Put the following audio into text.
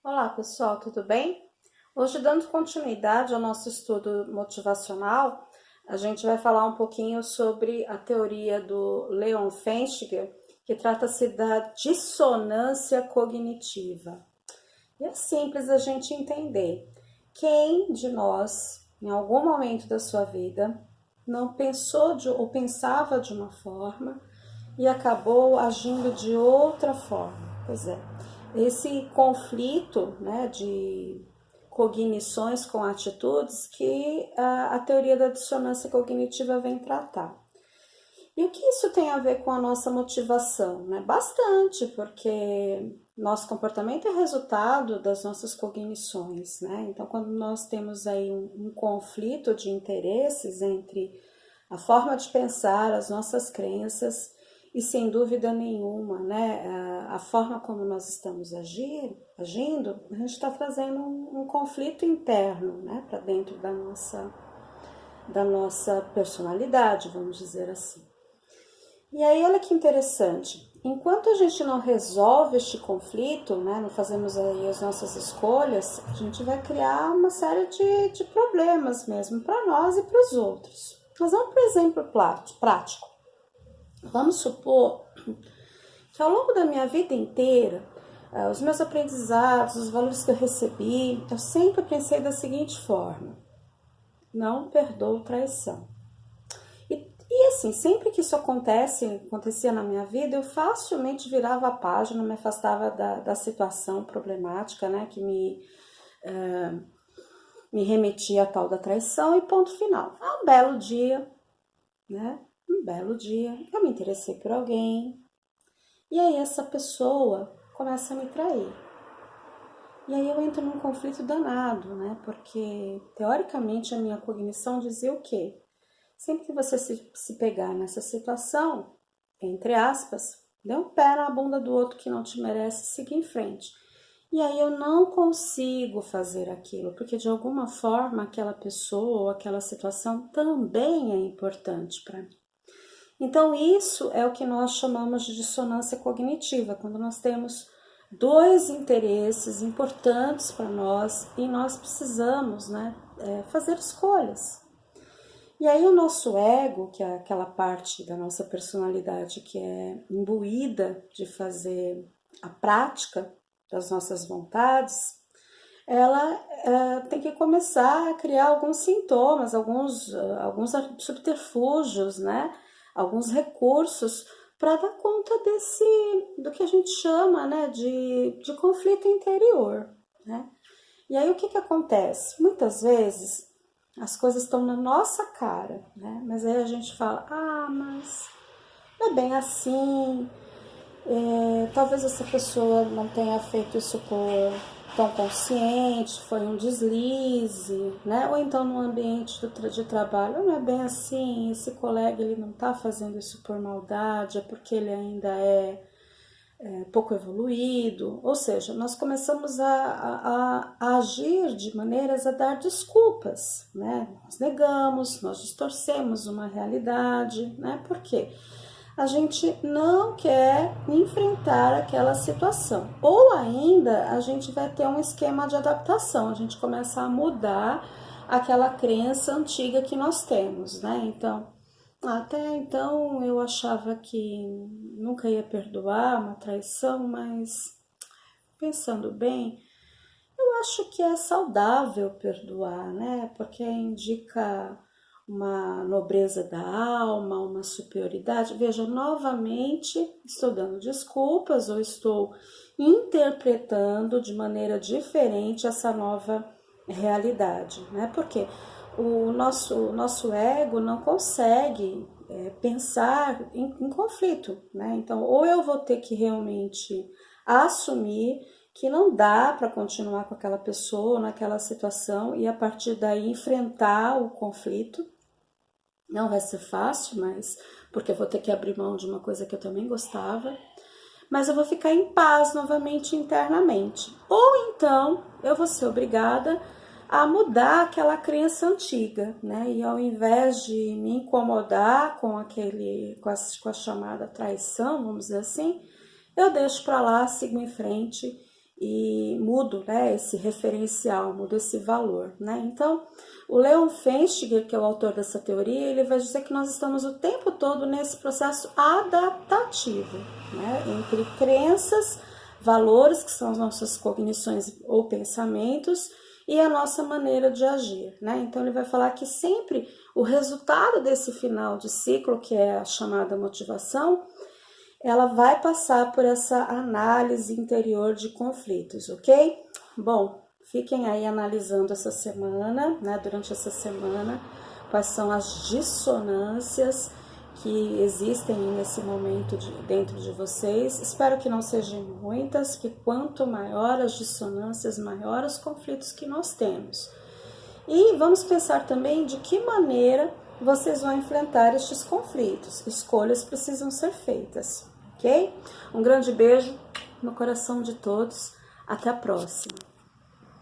Olá pessoal, tudo bem? Hoje, dando continuidade ao nosso estudo motivacional, a gente vai falar um pouquinho sobre a teoria do Leon Festinger, que trata-se da dissonância cognitiva. E é simples a gente entender. Quem de nós, em algum momento da sua vida, não pensou ou pensava de uma forma e acabou agindo de outra forma? Pois é, esse conflito, né, de cognições com atitudes que a teoria da dissonância cognitiva vem tratar. E o que isso tem a ver com a nossa motivação? Né? Bastante, porque nosso comportamento é resultado das nossas cognições, né? Então, quando nós temos aí um conflito de interesses entre a forma de pensar, as nossas crenças e, sem dúvida nenhuma, né, a forma como nós estamos agindo, a gente está trazendo um conflito interno, né, para dentro da nossa personalidade, vamos dizer assim. E aí, olha que interessante. Enquanto a gente não resolve este conflito, né, não fazemos aí as nossas escolhas, a gente vai criar uma série de problemas mesmo para nós e para os outros. Mas vamos para um exemplo prático. Vamos supor que ao longo da minha vida inteira, os meus aprendizados, os valores que eu recebi, eu sempre pensei da seguinte forma: não perdoo traição. E assim, sempre que isso acontecia na minha vida, eu facilmente virava a página, me afastava da situação problemática, né, que me remetia a tal da traição e ponto final. Um belo dia, né, eu me interessei por alguém e aí essa pessoa começa a me trair. E aí eu entro num conflito danado, né, porque teoricamente a minha cognição dizia o quê? Sempre que você se pegar nessa situação, entre aspas, dê um pé na bunda do outro que não te merece e siga em frente. E aí eu não consigo fazer aquilo, porque de alguma forma aquela pessoa ou aquela situação também é importante para mim. Então isso é o que nós chamamos de dissonância cognitiva, quando nós temos dois interesses importantes para nós e nós precisamos, né, fazer escolhas. E aí o nosso ego, que é aquela parte da nossa personalidade que é imbuída de fazer a prática das nossas vontades, ela tem que começar a criar alguns sintomas, alguns subterfúgios, né? Alguns recursos para dar conta do que a gente chama, né, de conflito interior, né? E aí o que acontece? Muitas vezes as coisas estão na nossa cara, né? Mas aí a gente fala, mas não é bem assim, talvez essa pessoa não tenha feito isso por tão consciente, foi um deslize, né? Ou então no ambiente de trabalho, não é bem assim, esse colega ele não está fazendo isso por maldade, é porque ele ainda é pouco evoluído, ou seja, nós começamos a agir de maneiras a dar desculpas, né? Nós negamos, nós distorcemos uma realidade, né? Por quê? A gente não quer enfrentar aquela situação, ou ainda a gente vai ter um esquema de adaptação, a gente começa a mudar aquela crença antiga que nós temos, né? Então, até então eu achava que nunca ia perdoar uma traição, mas pensando bem, eu acho que é saudável perdoar, né? Porque indica uma nobreza da alma, uma superioridade. Veja, novamente estou dando desculpas ou estou interpretando de maneira diferente essa nova realidade, né? Porque o nosso ego não consegue pensar em conflito, né? Então, ou eu vou ter que realmente assumir que não dá para continuar com aquela pessoa, naquela situação e a partir daí enfrentar o conflito. Não vai ser fácil, mas porque eu vou ter que abrir mão de uma coisa que eu também gostava, mas eu vou ficar em paz novamente internamente. Ou então eu vou ser obrigada a mudar aquela crença antiga, né? E ao invés de me incomodar com com a chamada traição, vamos dizer assim, eu deixo para lá, sigo em frente e mudo, né, esse referencial, mudo esse valor, né? Então, o Leon Festinger, que é o autor dessa teoria, ele vai dizer que nós estamos o tempo todo nesse processo adaptativo, né, entre crenças, valores, que são as nossas cognições ou pensamentos, e a nossa maneira de agir, né? Então, ele vai falar que sempre o resultado desse final de ciclo, que é a chamada motivação, ela vai passar por essa análise interior de conflitos, ok? Bom, fiquem aí analisando essa semana, né? Durante essa semana, quais são as dissonâncias que existem nesse momento dentro de vocês. Espero que não sejam muitas, que quanto maior as dissonâncias, maior os conflitos que nós temos. E vamos pensar também de que maneira vocês vão enfrentar estes conflitos. Escolhas precisam ser feitas, ok? Um grande beijo no coração de todos. Até a próxima.